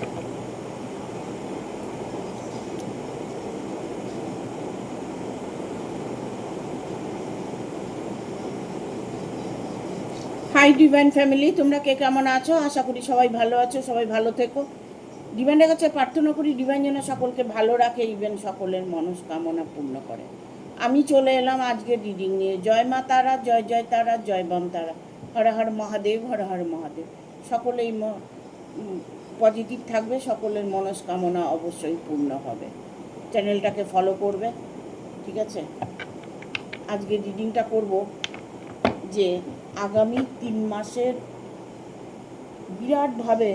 Hi divine family, তোমরা কে কেমন আছো? আশা করি সবাই ভালো আছো, সবাই ভালো থেকো। ডিভাইনের কাছে প্রার্থনা করি ডিভাইন যেন সকলকে ভালো রাখে, ইভেন সকলের মনস্কামনা পূর্ণ করে। আমি চলে এলাম আজকে রিডিং নিয়ে। জয় মা তারা, জয় জয় তারা, জয় বাম তারা, হর হর মহাদেব, হর হর মহাদেব। সকলেই পজিটিভ থাকবে, সকলের মনস্কামনা অবশ্যই পূর্ণ হবে। চ্যানেলটাকে ফলো করবে, ঠিক আছে? আজকে রিডিংটা করব যে আগামী 3 মাসের বিরাটভাবে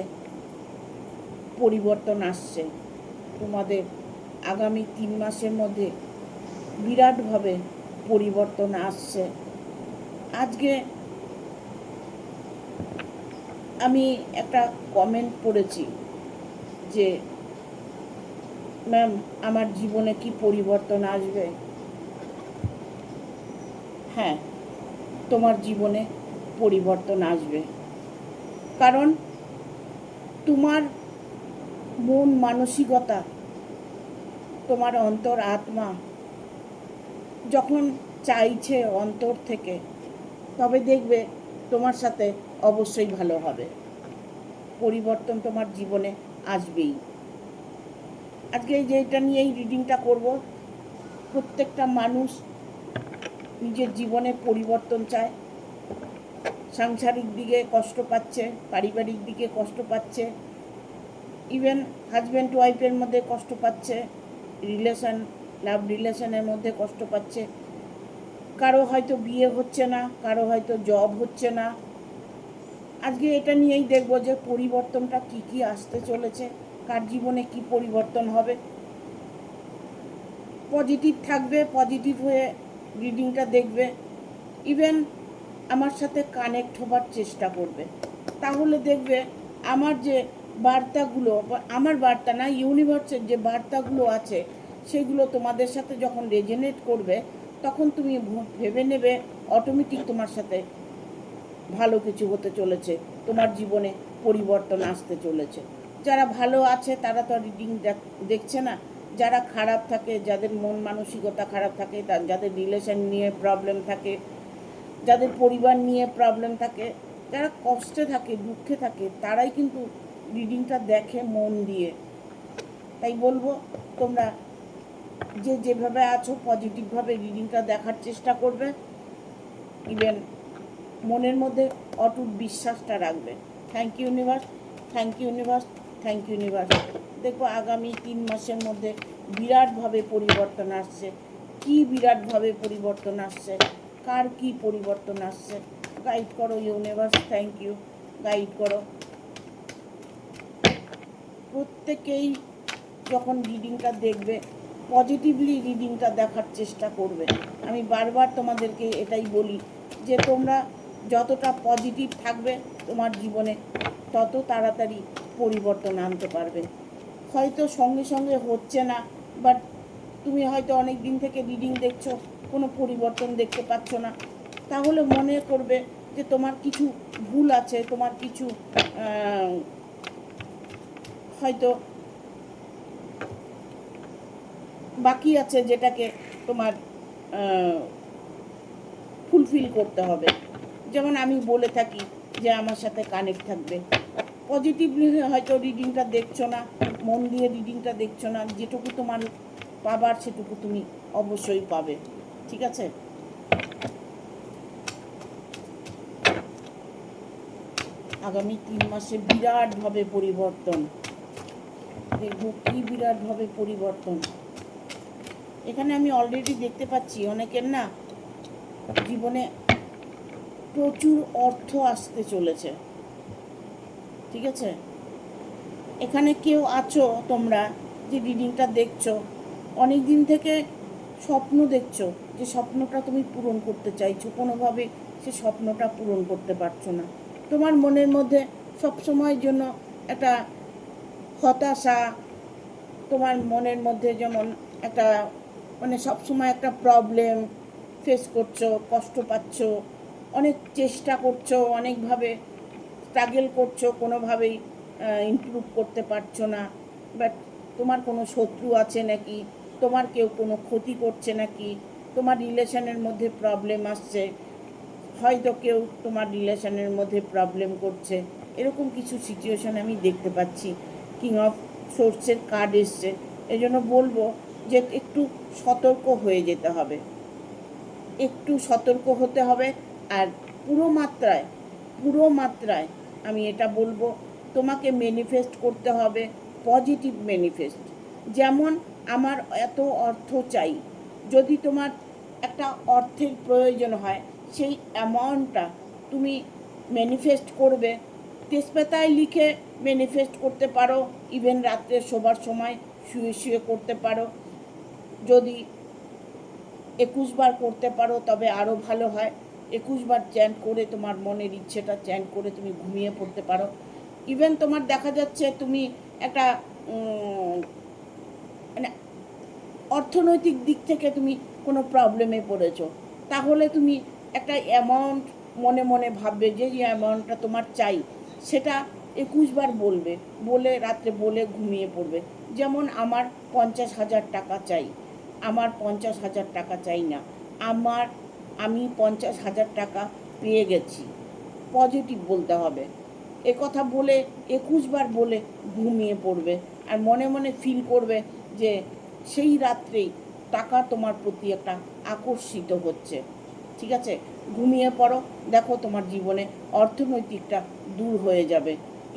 পরিবর্তন আসছে তোমাদের। আগামী 3 মাসের মধ্যে বিরাটভাবে পরিবর্তন আসছে। আজকে আমি একটা কমেন্ট পড়েছি যে ম্যাম আমার জীবনে কি পরিবর্তন আসবে? হ্যাঁ, তোমার জীবনে পরিবর্তন আসবে, কারণ তোমার মন মানসিকতা, তোমার অন্তর আত্মা যখন চাইছে অন্তর থেকে, তবে দেখবে তোমার সাথে অবশ্যই ভালো হবে। পরিবর্তন তোমার জীবনে আসবেই। আজকে যেটা নিয়েই রিডিংটা করব, প্রত্যেকটা মানুষ নিজের জীবনে পরিবর্তন চায়। সাংসারিক দিকে কষ্ট পাচ্ছে, পারিবারিক দিকে কষ্ট পাচ্ছে, ইভেন হাজব্যান্ড ওয়াইফের মধ্যে কষ্ট পাচ্ছে, লাভ রিলেশনের মধ্যে কষ্ট পাচ্ছে। কারো হয়তো বিয়ে হচ্ছে না, কারো হয়তো জব হচ্ছে না। আজকে এটা নিয়েই দেখব যে পরিবর্তনটা কি কি আসতে চলেছে, কার জীবনে কি পরিবর্তন হবে। পজিটিভ থাকবে, পজিটিভ হয়ে রিডিংটা দেখবে, ইভেন আমার সাথে কানেক্ট হবার চেষ্টা করবে। তাহলে দেখবে আমার যে বার্তাগুলো, আমার বার্তা না, ইউনিভার্সের যে বার্তাগুলো আছে, সেগুলো তোমাদের সাথে যখন রেজোনেট করবে, তখন তুমি ভেবে নেবে অটোমেটিক তোমার সাথে ভালো কিছু হতে চলেছে, তোমার জীবনে পরিবর্তন আসতে চলেছে। যারা ভালো আছে তারা তো রিডিং দেখছে না। যারা খারাপ থাকে, যাদের মন মানসিকতা খারাপ থাকে, যাদের রিলেশন নিয়ে প্রবলেম থাকে, যাদের পরিবার নিয়ে প্রবলেম থাকে, যারা কষ্টে থাকে, দুঃখে থাকে, তারাই কিন্তু রিডিংটা দেখে মন দিয়ে। তাই বলবো তোমরা যে যেভাবে আছো পজিটিভভাবে রিডিংটা দেখার চেষ্টা করবে, ইভেন মনের মধ্যে অটুট বিশ্বাসটা রাখবে। Thank you universe, thank you universe, thank you universe. দেখবো আগামী 3 মাসের মধ্যে বিরাটভাবে পরিবর্তন আসছে। কি বিরাটভাবে পরিবর্তন আসছে, কার কি পরিবর্তন আসছে, গাইড করো ইউনিভার্স। থ্যাংক ইউ, গাইড করো। প্রত্যেকেই যখন রিডিংটা দেখবে পজিটিভলি রিডিংটা দেখার চেষ্টা করবে। আমি বারবার তোমাদেরকে এটাই বলি যে তোমরা যতটা পজিটিভ থাকবে তোমার জীবনে, তত তাড়াতাড়ি পরিবর্তন আনতে পারবে। হয়তো সঙ্গে সঙ্গে হচ্ছে না, বাট তুমি হয়তো অনেক দিন থেকে রিডিং দেখছো, কোনো পরিবর্তন দেখতে পাচ্ছ না, তাহলে মনে করবে যে তোমার কিছু ভুল আছে, তোমার কিছু হয়তো বাকি আছে, যেটাকে তোমার ফুলফিল করতে হবে। যেমন আমি বলে থাকি যে আমার সাথে কানেক্ট থাকবে। পজিটিভলি হয়তো রিডিংটা দেখছো না, মন দিয়ে রিডিংটা দেখছো না, যেটুকু তোমার পাবার সেটুকু তুমি অবশ্যই পাবে, ঠিক আছে? আগামী 3 মাসে বিরাটভাবে পরিবর্তন দেখবো। কি বিরাটভাবে পরিবর্তন এখানে আমি অলরেডি দেখতে পাচ্ছি। অনেকের না জীবনে প্রচুর অর্থ আসতে চলেছে, ঠিক আছে? এখানে কেউ আছো তোমরা যে রিডিংটা দেখছো, অনেক দিন থেকে স্বপ্ন দেখছো, যে স্বপ্নটা তুমি পূরণ করতে চাইছো, কোনোভাবে সে স্বপ্নটা পূরণ করতে পারছো না। তোমার মনের মধ্যে সবসময়ের জন্য একটা হতাশা, তোমার মনের মধ্যে যেমন একটা মানে সবসময় একটা প্রবলেম ফেস করছো, কষ্ট পাচ্ছ, অনেক চেষ্টা করছো, অনেকভাবে স্ট্রাগল করছো, কোনোভাবেই ইমপ্রুভ করতে পারছো না, বাট তোমার কোনো শত্রু আছে নাকি, তোমার কেউ কোনো ক্ষতি করছে নাকি, তোমার রিলেশনের মধ্যে প্রবলেম আসছে, হয়তো কেউ তোমার রিলেশনের মধ্যে প্রবলেম করছে, এরকম কিছু সিচুয়েশন আমি দেখতে পাচ্ছি। কিং অফ সোর্সের কার্ড এসছে, এই জন্য বলবো যে একটু সতর্ক হয়ে যেতে হবে, একটু সতর্ক হতে হবে। আর পুরো মাত্রায় আমি এটা বলবো, তোমাকে ম্যানিফেস্ট করতে হবে, পজিটিভ ম্যানিফেস্ট। যেমন আমার এত অর্থ চাই, যদি তোমার একটা অর্থের প্রয়োজন হয়, সেই অ্যামাউন্টটা তুমি ম্যানিফেস্ট করবে, তেজপাতায় লিখে ম্যানিফেস্ট করতে পারো, ইভেন রাত্রে শোবার সময় শুয়ে শুয়ে করতে পারো। যদি 21 বার করতে পারো তবে আরও ভালো হয়। 21 বার চ্যান্ট করে তোমার মনের ইচ্ছেটা চ্যান্ট করে তুমি ঘুমিয়ে পড়তে পারো। ইভেন তোমার দেখা যাচ্ছে তুমি একটা মানে অর্থনৈতিক দিক থেকে তুমি কোনো প্রবলেমে পড়েছো, তাহলে তুমি একটা অ্যামাউন্ট মনে মনে ভাববে, যে অ্যামাউন্টটা তোমার চাই সেটা 21 বার বলবে, বলে রাত্রে বলে ঘুমিয়ে পড়বে। যেমন আমার 50,000 টাকা চাই, আমার 50,000 টাকা চাই না, আমি 50,000 টাকা পেয়ে গেছি, পজিটিভ বলতে হবে। এ কথা বলে 21 বার বলে ঘুমিয়ে পড়বে, আর মনে মনে ফিল করবে যে সেই রাত্রেই টাকা তোমার প্রতি একটা আকর্ষিত হচ্ছে। ঠিক আছে, ঘুমিয়ে পড়ো, দেখো তোমার জীবনে অর্থনৈতিকটা দূর হয়ে যাবে।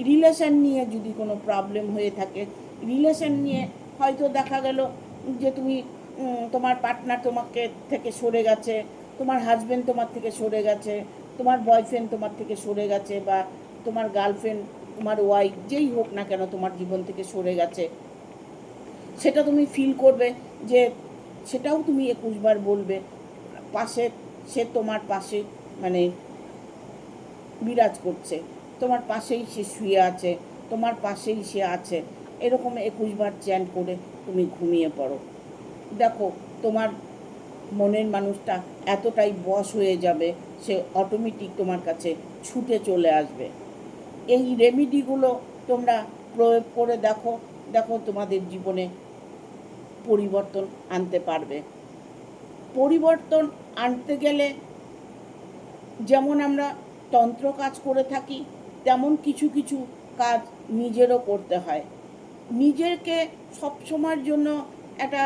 রিলেশন নিয়ে যদি কোনো প্রবলেম হয়ে থাকে, রিলেশন নিয়ে হয়তো দেখা গেল যে তুমি তোমার পার্টনার তোমাকে থেকে সরে গেছে, তোমার হাজব্যান্ড তোমার থেকে সরে গেছে, তোমার বয়ফ্রেন্ড তোমার থেকে সরে গেছে, বা তোমার গার্লফ্রেন্ড, তোমার ওয়াইফ, যেই হোক না কেন তোমার জীবন থেকে সরে গেছে, সেটা তুমি ফিল করবে যে সেটাও তুমি 21 বার বলবে। পাশে সে তোমার পাশে মানে বিরাজ করছে, তোমার পাশেই সে শুয়ে আছে, তোমার পাশেই সে আছে, এরকম 21 বার চ্যান্ট করে তুমি ঘুমিয়ে পড়ো। দেখো তোমার মনের মানুষটা এতটাই বশ হয়ে যাবে, সে অটোমেটিক তোমার কাছে ছুটে চলে আসবে। এই রেমিডিগুলো তোমরা প্রয়োগ করে দেখো, দেখো তোমাদের জীবনে পরিবর্তন আনতে পারবে। পরিবর্তন আনতে গেলে যেমন আমরা তন্ত্র কাজ করে থাকি, তেমন কিছু কিছু কাজ নিজেরও করতে হয়। নিজেকে সবসময়ের জন্য একটা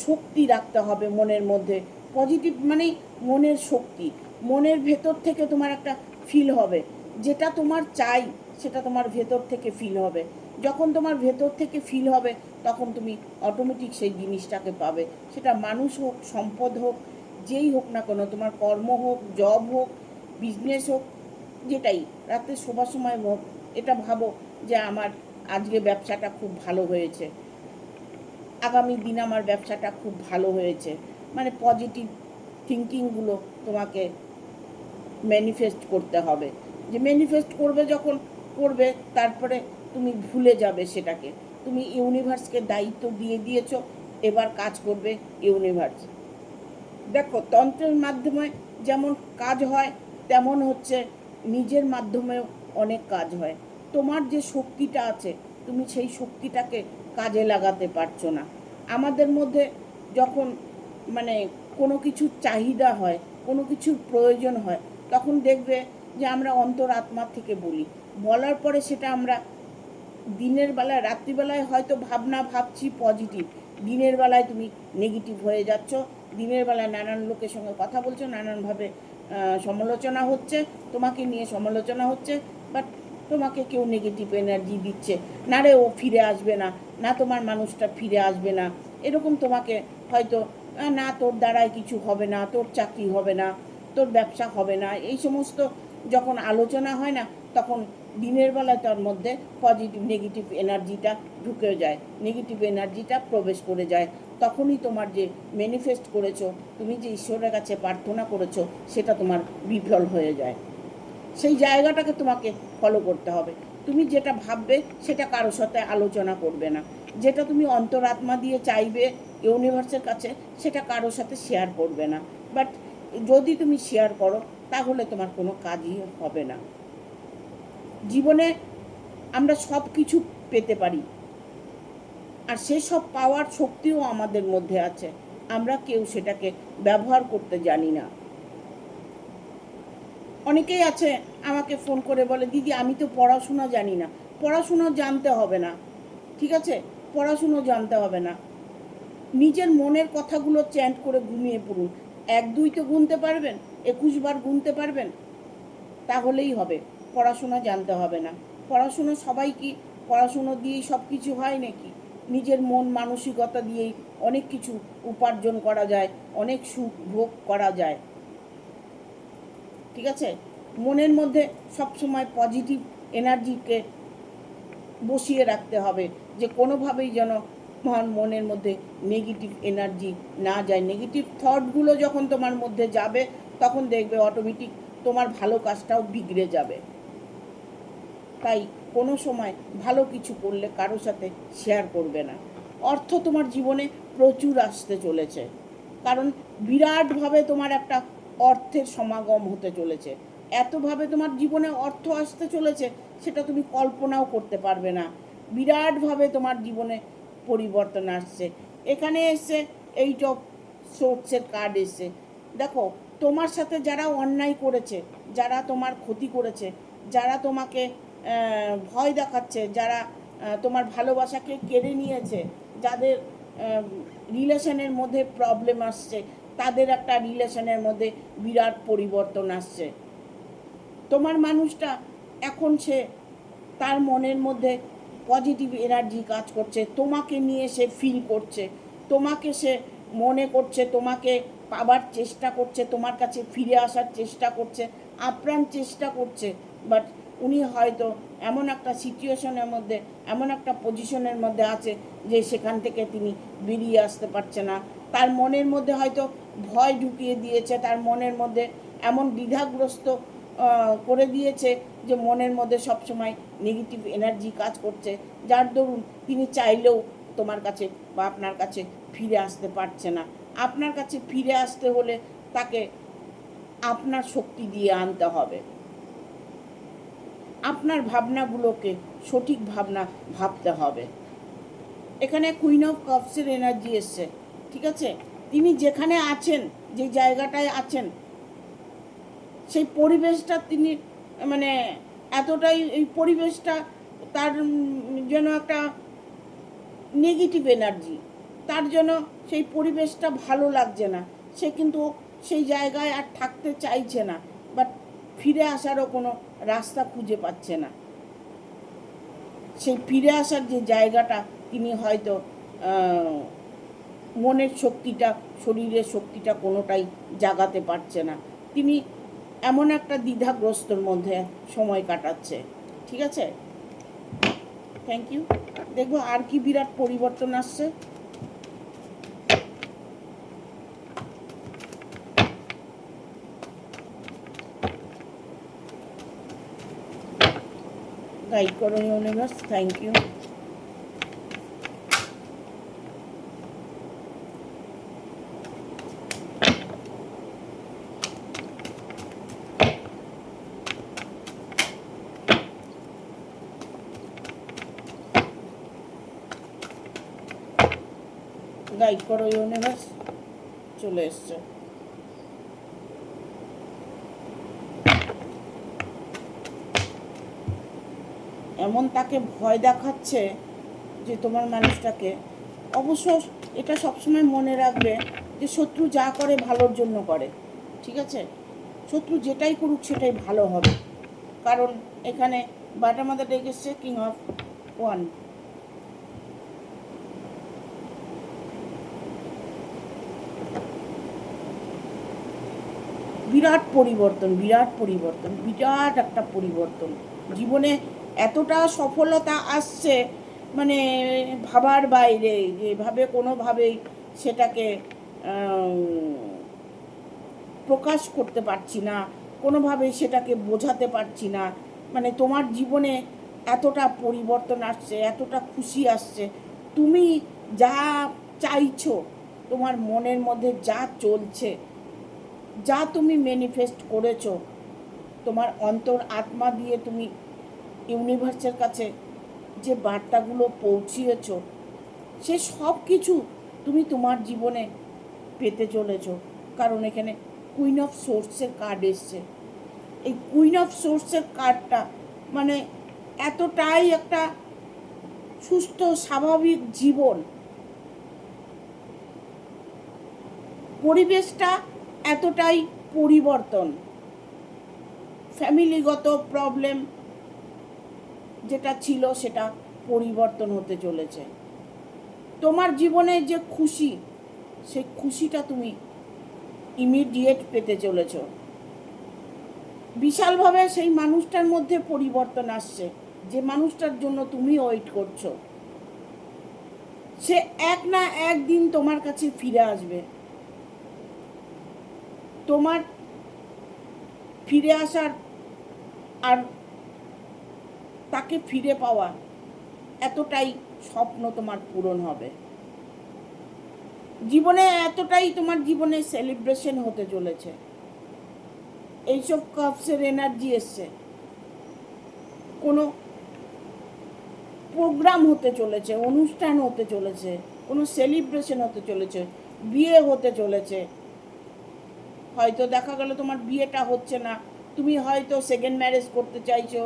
শক্তি রাখতে হবে মনের মধ্যে। পজিটিভ মানেই মনের শক্তি, মনের ভেতর থেকে তোমার একটা ফিল হবে, যেটা তোমার চাই সেটা তোমার ভেতর থেকে ফিল হবে। যখন তোমার ভেতর থেকে ফিল হবে, তখন তুমি অটোমেটিক সেই জিনিসটাকে পাবে। সেটা মানুষ হোক, সম্পদ হোক, যেই হোক না কেন, তোমার কর্ম হোক, জব হোক, বিজনেস হোক, যেটাই। রাতে শোবার সময় এটা ভাবো যে আমার আজকে ব্যবসাটা খুব ভালো হয়েছে, আগামী দিন আমার ব্যবসাটা খুব ভালো হয়েছে, মানে পজিটিভ থিঙ্কিংগুলো তোমাকে ম্যানিফেস্ট করতে হবে। যে ম্যানিফেস্ট করবে যখন করবে, তারপরে তুমি ভুলে যাবে সেটাকে, তুমি ইউনিভার্সকে দায়িত্ব দিয়ে দিয়েছো, এবার কাজ করবে ইউনিভার্স। দেখো তন্ত্রের মাধ্যমে যেমন কাজ হয়, তেমন হচ্ছে নিজের মাধ্যমেও অনেক কাজ হয়। তোমার যে শক্তিটা আছে, তুমি সেই শক্তিটাকে কাজে লাগাতে পারছো না। আমাদের মধ্যে যখন মানে কোনো কিছুর চাহিদা হয়, কোনো কিছুর প্রয়োজন হয়, তখন দেখবে যে আমরা অন্তরাত্মার থেকে বলি, বলার পরে সেটা আমরা দিনের বেলায়, রাত্রিবেলায় হয়তো ভাবনা ভাবছি পজিটিভ, দিনের বেলায় তুমি নেগেটিভ হয়ে যাচ্ছ। দিনের বেলায় নানান লোকের সঙ্গে কথা বলছো, নানানভাবে সমালোচনা হচ্ছে, তোমাকে নিয়ে সমালোচনা হচ্ছে, বাট তোমাকে কেউ নেগেটিভ এনার্জি দিচ্ছে, না রে ও ফিরে আসবে না, না তোমার মানুষটা ফিরে আসবে না, এরকম তোমাকে হয়তো, না তোর দ্বারায় কিছু হবে না, তোর চাকরি হবে না, তোর ব্যবসা হবে না, এই সমস্ত যখন আলোচনা হয় না, তখন দিনের বেলায় তার মধ্যে পজিটিভ নেগেটিভ এনার্জিটা ঢুকে যায়, নেগেটিভ এনার্জিটা প্রবেশ করে যায়। তখনই তোমার যে ম্যানিফেস্ট করেছো, তুমি যে ঈশ্বরের কাছে প্রার্থনা করেছো, সেটা তোমার বিফল হয়ে যায়। সেই জায়গাটাকে তোমাকে ফলো করতে হবে। তুমি যেটা ভাববে সেটা কারোর সাথে আলোচনা করবে না, যেটা তুমি অন্তরাত্মা দিয়ে চাইবে ইউনিভার্সের কাছে, সেটা কারোর সাথে শেয়ার করবে না। বাট যদি তুমি শেয়ার করো, তাহলে তোমার কোনো কাজই হবে না। জীবনে আমরা সব কিছু পেতে পারি, আর সেসব পাওয়ার শক্তিও আমাদের মধ্যে আছে, আমরা কেউ সেটাকে ব্যবহার করতে জানি না। অনেকেই আছে আমাকে ফোন করে বলে, দিদি আমি তো পড়াশোনা জানি না। পড়াশুনো জানতে হবে না, ঠিক আছে? পড়াশুনো জানতে হবে না, নিজের মনের কথাগুলো চ্যান্ট করে ঘুমিয়ে পড়ুন। 1-2 তো গুনতে পারবেন, 21 বার গুনতে পারবেন, তাহলেই হবে। পড়াশোনা জানতে হবে না। পড়াশুনো সবাই কি পড়াশুনো দিয়েই সব কিছু হয় নাকি? নিজের মন মানসিকতা দিয়েই অনেক কিছু উপার্জন করা যায়, অনেক সুখ ভোগ করা যায়, ঠিক আছে? মনের মধ্যে সবসময় পজিটিভ এনার্জিকে বসিয়ে রাখতে হবে, যে কোনোভাবেই যেন মনের মধ্যে নেগেটিভ এনার্জি না যায়। নেগেটিভ থটগুলো যখন তোমার মধ্যে যাবে, তখন দেখবে অটোমেটিক তোমার ভালো কাজটাও বিগড়ে যাবে। তাই কোনো সময় ভালো কিছু করলে কারোর সাথে শেয়ার করবে না। অর্থ তোমার জীবনে প্রচুর আসতে চলেছে, কারণ বিরাটভাবে তোমার একটা অর্থের সমাগম হতে চলেছে। এতভাবে তোমার জীবনে অর্থ আসতে চলেছে, সেটা তুমি কল্পনাও করতে পারবে না। বিরাটভাবে তোমার জীবনে পরিবর্তন আসছে। এখানে এসছে এইট অফ সোর্সের কার্ড এসছে। দেখো, তোমার সাথে যারা অন্যায় করেছে, যারা তোমার ক্ষতি করেছে, যারা তোমাকে ভয় দেখাচ্ছে, যারা তোমার ভালোবাসাকে কেড়ে নিয়েছে, যাদের রিলেশনের মধ্যে প্রবলেম আসছে, তাদের একটা রিলেশনের মধ্যে বিরাট পরিবর্তন আসছে। তোমার মানুষটা এখন সে তার মনের মধ্যে পজিটিভ এনার্জি কাজ করছে, তোমাকে নিয়ে সে ফিল করছে, তোমাকে সে মনে করছে, তোমাকে পাবার চেষ্টা করছে, তোমার কাছে ফিরে আসার চেষ্টা করছে, আপ্রাণ চেষ্টা করছে। বাট উনি হয়তো এমন একটা সিচুয়েশনের মধ্যে, এমন একটা পজিশনের মধ্যে আছে যে সেখান থেকে তিনি বেরিয়ে আসতে পারছে না। তার মনের মধ্যে হয়তো ভয় ঢুকিয়ে দিয়েছে, তার মনের মধ্যে এমন দ্বিধাগ্রস্ত করে দিয়েছে যে মনের মধ্যে সবসময় নেগেটিভ এনার্জি কাজ করছে, যার দরুন তিনি চাইলেও তোমার কাছে বা আপনার কাছে ফিরে আসতে পারছে না। আপনার কাছে ফিরে আসতে হলে তাকে আপনার শক্তি দিয়ে আনতে হবে। আপনার ভাবনাগুলোকে সঠিক ভাবনা ভাবতে হবে। এখানে কুইন অফ কাপসের এনার্জি এসছে, ঠিক আছে? তিনি যেখানে আছেন, যে জায়গাটায় আছেন, সেই পরিবেশটা তিনি মানে এতটাই, এই পরিবেশটা তার যেন একটা নেগেটিভ এনার্জি, তার জন্য সেই পরিবেশটা ভালো লাগছে না। সে কিন্তু সেই জায়গায় আর থাকতে চাইছে না, বাট ফিরে আসারও কোনো রাস্তা খুঁজে পাচ্ছে না। সেই ফিরে আসার যে জায়গাটা তিনি হয়তো মনের শক্তিটা, শরীরের শক্তিটা কোনোটাই জাগাতে পারছে না। তিনি এমন একটা দ্বিধাগ্রস্তর মধ্যে সময় কাটাচ্ছে, ঠিক আছে? Thank you. দেখবো আর কি বিরাট পরিবর্তন আসছে। গাইড করো ইউনিভার্স, থ্যাংক ইউ। গাইড করো ইউনিভার্স, চলে এসছে। এমন তাকে ভয় দেখাচ্ছে যে তোমার মানুষটাকে, অবশ্য এটা সবসময় মনে রাখবে যে শত্রু যা করে ভালোর জন্য করে, ঠিক আছে? শত্রু যেটাই করুক সেটাই ভালো হবে, কারণ এখানে বাটা মাথা ডেকেছে কিং অফ ওয়ান। বিরাট পরিবর্তন, বিরাট পরিবর্তন, বিরাট একটা পরিবর্তন জীবনে। এতটা সফলতা আসছে মানে ভাবার বাইরে, যেভাবে কোনোভাবেই সেটাকে প্রকাশ করতে পারছি না, কোনোভাবেই সেটাকে বোঝাতে পারছি না। মানে তোমার জীবনে এতটা পরিবর্তন আসছে, এতটা খুশি আসছে, তুমি যা চাইছো, তোমার মনের মধ্যে যা চলছে, যা তুমি ম্যানিফেস্ট করেছো, তোমার অন্তর আত্মা দিয়ে তুমি ইউনিভার্সের কাছে যে বার্তাগুলো পৌঁছিয়েছ, সে সব কিছু তুমি তোমার জীবনে পেতে চলেছ। কারণ এখানে কুইন অফ সোর্সের কার্ড এসছে। এই কুইন অফ সোর্সের কার্ডটা মানে এতটাই একটা সুস্থ স্বাভাবিক জীবন, পরিবেশটা এতটাই পরিবর্তন, ফ্যামিলিগত প্রবলেম যেটা ছিল সেটা পরিবর্তন হতে চলেছে। তোমার জীবনে যে খুশি, সেই খুশিটা তুমি ইমিডিয়েট পেতে চলেছ। বিশালভাবে সেই মানুষটার মধ্যে পরিবর্তন আসছে, যে মানুষটার জন্য তুমি ওয়েট করছো। সে এক না একদিন তোমার কাছে ফিরে আসবে। তোমার ফিরে আসার আর তাকে ফিরে পাওয়া এতটাই স্বপ্ন তোমার পূরণ হবে। জীবনে এতটাই তোমার জীবনে সেলিব্রেশন হতে চলেছে। এইসব কাপসের এনার্জি এসছে, কোনো প্রোগ্রাম হতে চলেছে, অনুষ্ঠান হতে চলেছে, কোনো সেলিব্রেশন হতে চলেছে, বিয়ে হতে চলেছে। হয়তো দেখা গেল তোমার বিয়েটা হচ্ছে না, তুমি হয়তো সেকেন্ড ম্যারেজ করতে চাইছো,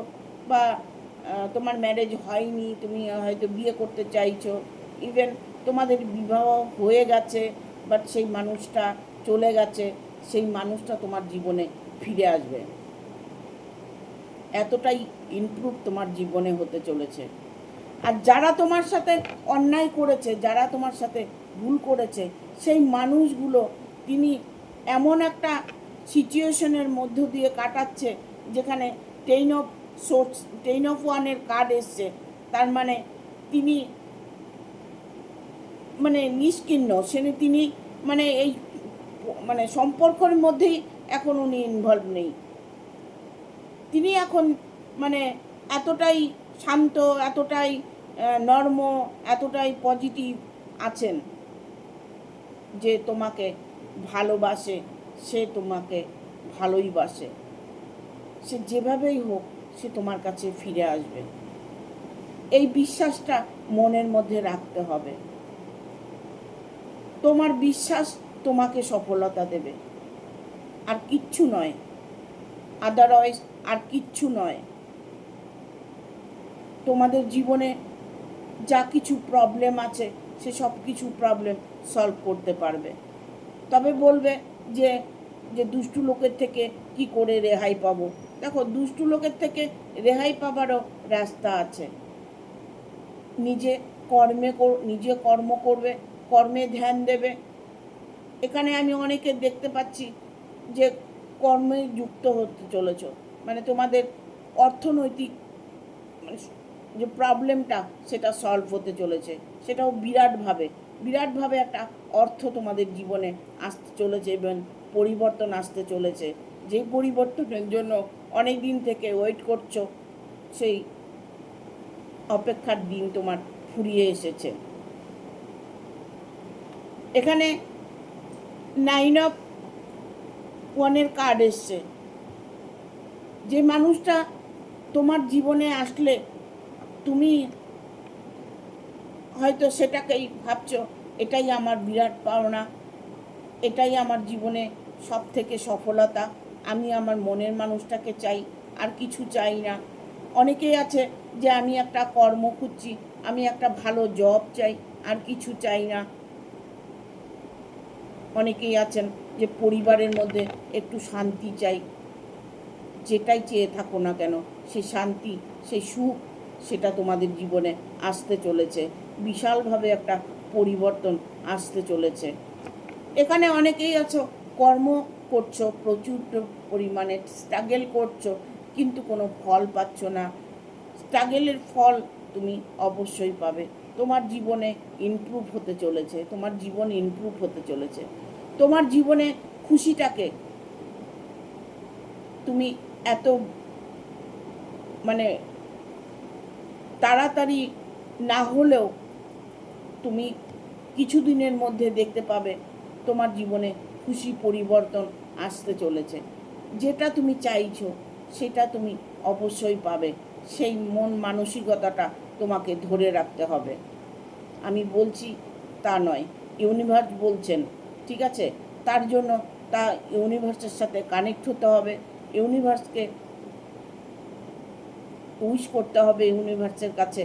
বা তোমার ম্যারেজ হয়নি, তুমি হয়তো বিয়ে করতে চাইছো। ইভেন তোমাদের বিবাহ হয়ে গেছে, বাট সেই মানুষটা চলে গেছে, সেই মানুষটা তোমার জীবনে ফিরে আসবে। এতটাই ইমপ্রুভ তোমার জীবনে হতে চলেছে। আর যারা তোমার সাথে অন্যায় করেছে, যারা তোমার সাথে ভুল করেছে, সেই মানুষগুলো তিনি এমন একটা সিচুয়েশনের মধ্য দিয়ে কাটাচ্ছে যেখানে 10 অফ ওয়ানের কার্ড এসছে। তার মানে তিনি মানে নিষ্কীর্ণ, তিনি মানে এই মানে সম্পর্কের মধ্যেই এখন উনি ইনভলভ নেই। তিনি এখন মানে এতটাই শান্ত, এতটাই নর্ম, এতটাই পজিটিভ আছেন যে তোমাকে ভালোবাসে, সে তোমাকে ভালোই বাসে। সে যেভাবেই হোক সে তোমার কাছে ফিরে আসবে। এই বিশ্বাসটা মনের মধ্যে রাখতে হবে। তোমার বিশ্বাস তোমাকে সফলতা দেবে, আর কিচ্ছু নয়, আদারওয়াইজ আর কিচ্ছু নয়। তোমাদের জীবনে যা কিছু প্রবলেম আছে সে সব কিছু প্রবলেম সলভ করতে পারবে। তবে বলবে যে যে দুষ্টু লোকের থেকে কি করে রেহাই পাবো। দেখো, দুষ্টু লোকের থেকে রেহাই পাবারও রাস্তা আছে। নিজে কর্ম করবে, কর্মে ধ্যান দেবে। এখানে আমি অনেকে দেখতে পাচ্ছি যে কর্মে যুক্ত হতে চলেছ, মানে তোমাদের অর্থনৈতিক মানে যে প্রবলেমটা সেটা সলভ হতে চলেছে। সেটাও বিরাটভাবে একটা অর্থ তোমাদের জীবনে আসতে চলেছে এবং পরিবর্তন আসতে চলেছে। যে পরিবর্তনের জন্য অনেক দিন থেকে ওয়েট করছো, সেই অপেক্ষার দিন তোমার ফুরিয়ে এসেছে। এখানে 9 অফ ওয়ানের কার্ড এসছে। যে মানুষটা তোমার জীবনে আসলে তুমি হয়তো সেটাকেই ভাবছো এটাই আমার বিরাট পাওনা, এটাই আমার জীবনে সব থেকে সফলতা, আমি আমার মনের মানুষটাকে চাই, আর কিছু চাই না। অনেকেই আছে যে আমি একটা কর্ম খুঁজছি, আমি একটা ভালো জব চাই, আর কিছু চাই না। অনেকেই আছেন যে পরিবারের মধ্যে একটু শান্তি চাই। যেটাই চেয়ে থাকো না কেন, সেই শান্তি, সেই সুখ, সেটা তোমাদের জীবনে আসতে চলেছে। বিশালভাবে একটা পরিবর্তন আসতে চলেছে। এখানে অনেকেই আছো কর্ম করছো, প্রচুর পরিমাণে স্ট্রাগল করছো, কিন্তু কোনো ফল পাচ্ছ না। স্ট্রাগলের ফল তুমি অবশ্যই পাবে। তোমার জীবনে ইমপ্রুভ হতে চলেছে, তোমার জীবন ইমপ্রুভ হতে চলেছে। তোমার জীবনে খুশিটাকে তুমি এত মানে তাড়াতাড়ি না হলেও তুমি কিছুদিনের মধ্যে দেখতে পাবে তোমার জীবনে খুশি পরিবর্তন আসতে চলেছে। যেটা তুমি চাইছো সেটা তুমি অবশ্যই পাবে। সেই মন মানসিকতাটা তোমাকে ধরে রাখতে হবে। আমি বলছি তা নয়, ইউনিভার্স বলছেন, ঠিক আছে? তার জন্য তা ইউনিভার্সের সাথে কানেক্ট হতে হবে, ইউনিভার্সকে উইশ করতে হবে ইউনিভার্সের কাছে।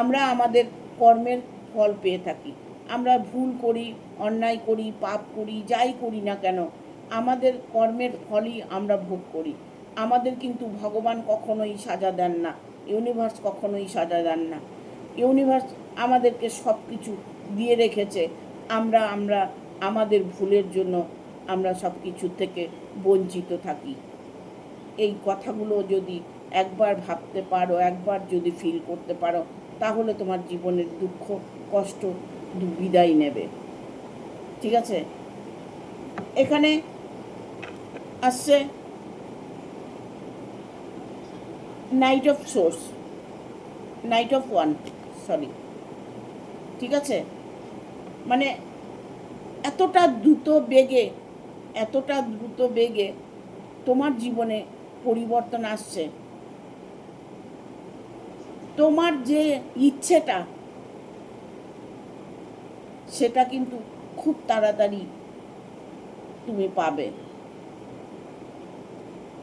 আমরা আমাদের কর্মের ফল পেয়ে থাকি। আমরা ভুল করি, অন্যায় করি, পাপ করি, যাই করি না কেন, আমাদের কর্মের ফলই আমরা ভোগ করি। আমাদের কিন্তু ভগবান কখনোই সাজা দেন না, ইউনিভার্স কখনোই সাজা দেন না। ইউনিভার্স আমাদেরকে সব কিছু দিয়ে রেখেছে। আমরা আমাদের ভুলের জন্য আমরা সব কিছু থেকে বঞ্চিত থাকি। এই কথাগুলো যদি একবার ভাবতে পারো, একবার যদি ফিল করতে পারো, তাহলে তোমার জীবনের দুঃখ কষ্ট বিদায় নেবে, ঠিক আছে? এখানে আসছে night of swords, night of one, sorry, ঠিক আছে? মানে এতটা দ্রুত বেগে তোমার জীবনে পরিবর্তন আসছে। তোমার যে ইচ্ছেটা সেটা কিন্তু খুব তাড়াতাড়ি তুমি পাবে।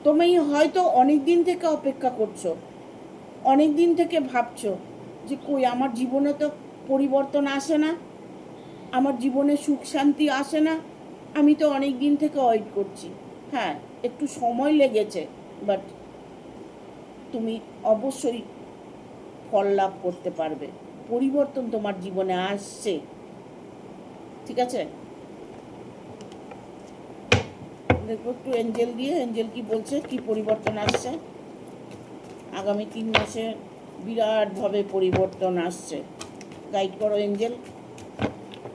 তুমি হয়তো অনেক দিন থেকে অপেক্ষা করছো, অনেক দিন থেকে ভাবছো যে কই আমার জীবনে তো পরিবর্তন আসে না, আমার জীবনে সুখ শান্তি আসে না, আমি তো অনেক দিন থেকে ওয়েট করছি। হ্যাঁ, একটু সময় লেগেছে, বাট তুমি অবশ্যই ফল লাভ করতে পারবে। পরিবর্তন তোমার জীবনে আসছে, ঠিক আছে? দেখবো একটু এঞ্জেল দিয়ে, এঞ্জেল কি বলছে, কি পরিবর্তন আসছে। আগামী 3 মাসে বিরাটভাবে পরিবর্তন আসছে। গাইড করো angel.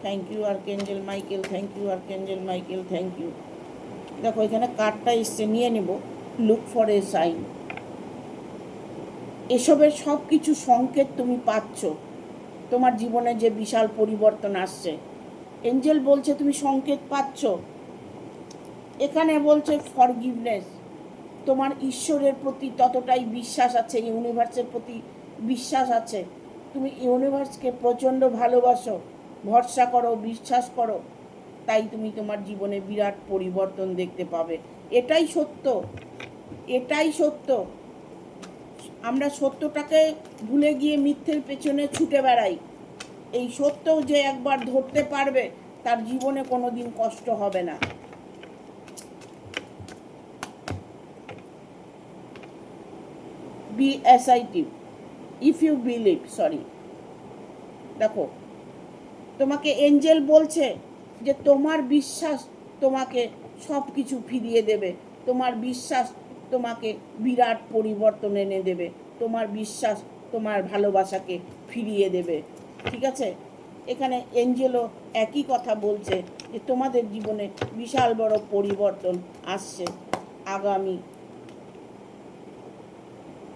Thank you archangel Michael, thank you archangel Michael, thank you. দেখো এখানে কার্ডটা এসছে, নিয়ে নেব। Look for a sign. এসবের সব কিছু সংকেত তুমি পাচ্ছ। তোমার জীবনে যে বিশাল পরিবর্তন আসছে, এঞ্জেল বলছে তুমি সংকেত পাচ্ছ। এখানে বলছে ফরগিভনেস। তোমার ঈশ্বরের প্রতি ততটাই বিশ্বাস আছে, ইউনিভার্সের প্রতি বিশ্বাস আছে। তুমি ইউনিভার্সকে প্রচণ্ড ভালোবাসো, ভরসা করো, বিশ্বাস করো, তাই তুমি তোমার জীবনে বিরাট পরিবর্তন দেখতে পাবে। এটাই সত্য, এটাই সত্য। আমরা সত্যটাকে ভুলে গিয়ে মিথ্যের পেছনে ছুটে বেড়াই। এই সত্য যে একবার ধরতে পারবে, তার জীবনে কোনো দিন কষ্ট হবে না। Be assertive if you believe, sorry. দেখো তোমাকে এঞ্জেল বলছে যে তোমার বিশ্বাস তোমাকে সব কিছু ফিরিয়ে দেবে, তোমার বিশ্বাস তোমাকে বিরাট পরিবর্তন এনে দেবে, তোমার বিশ্বাস তোমার ভালোবাসাকে ফিরিয়ে দেবে, ঠিক আছে? এখানে এঞ্জেলও একই কথা বলছে যে তোমাদের জীবনে বিশাল বড় পরিবর্তন আসছে আগামী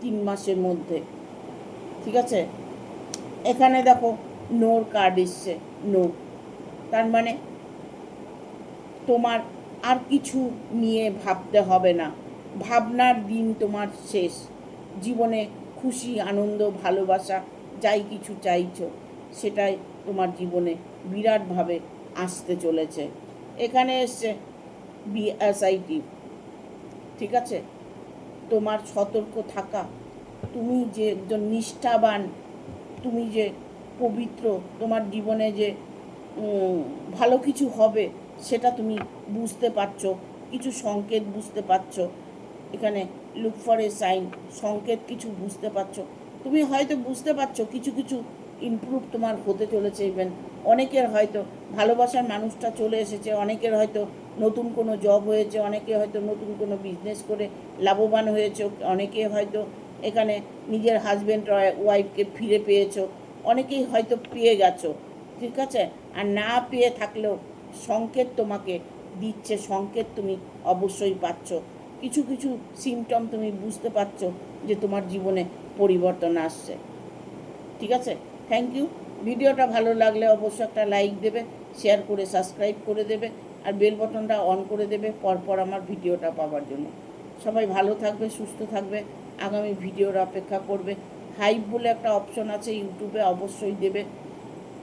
3 মাসের মধ্যে, ঠিক আছে? এখানে দেখো নোর কার্ড এসছে, নো। তার মানে তোমার আর কিছু নিয়ে ভাবতে হবে না, ভাবনার দিন তোমার শেষ। জীবনে খুশি, আনন্দ, ভালোবাসা, যাই কিছু চাইছো সেটাই তোমার জীবনে বিরাটভাবে আসতে চলেছে। এখানে এসছে বি অ্যাসাইটিভ, ঠিক আছে? তোমার সতর্ক থাকা, তুমি যে একজন নিষ্ঠাবান, তুমি যে পবিত্র, তোমার জীবনে যে ভালো কিছু হবে সেটা তুমি বুঝতে পারছো, কিছু সংকেত বুঝতে পারছো। এখানে লুক ফর এ সাইন, সংকেত কিছু বুঝতে পারছো। তুমি হয়তো বুঝতে পারছো কিছু কিছু ইমপ্রুভ তোমার হতে চলেছে। ইভেন অনেকের হয়তো ভালোবাসার মানুষটা চলে এসেছে, অনেকের হয়তো নতুন কোনো জব হয়েছে, অনেকে হয়তো নতুন কোনো বিজনেস করে লাভবান হয়েছে, অনেকে হয়তো এখানে নিজের হাজব্যান্ড ওয়াইফকে ফিরে পেয়েছো, অনেকেই হয়তো পেয়ে গেছো, ঠিক আছে? আর না পেয়ে থাকলেও সংকেত তোমাকে দিচ্ছে, সংকেত তুমি অবশ্যই পাচ্ছ। কিছু কিছু সিমটম তুমি বুঝতে পারছো যে তোমার জীবনে পরিবর্তন আসছে, ঠিক আছে? Thank you. ভিডিওটা ভালো লাগলে অবশ্যই একটা লাইক দেবে, শেয়ার করে সাবস্ক্রাইব করে দেবে, আর বেল বটনটা অন করে দেবে পরপর আমার ভিডিওটা পাওয়ার জন্য। সবাই ভালো থাকবে, সুস্থ থাকবে, আগামী ভিডিওর অপেক্ষা করবে। হাইপ বলে একটা অপশন আছে ইউটিউবে, অবশ্যই দেবে।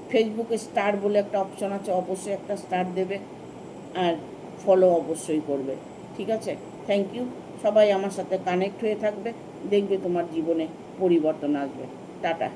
ফেসবুকে স্টার বলে একটা অপশন আছে, অবশ্যই একটা স্টার দেবে। আর ফলো অবশ্যই করবে। ঠিক আছে? Thank you. সবাই আমার সাথে কানেক্ট হয়ে থাকবে, দেখবে তোমার জীবনে পরিবর্তন আসবে। টাটা।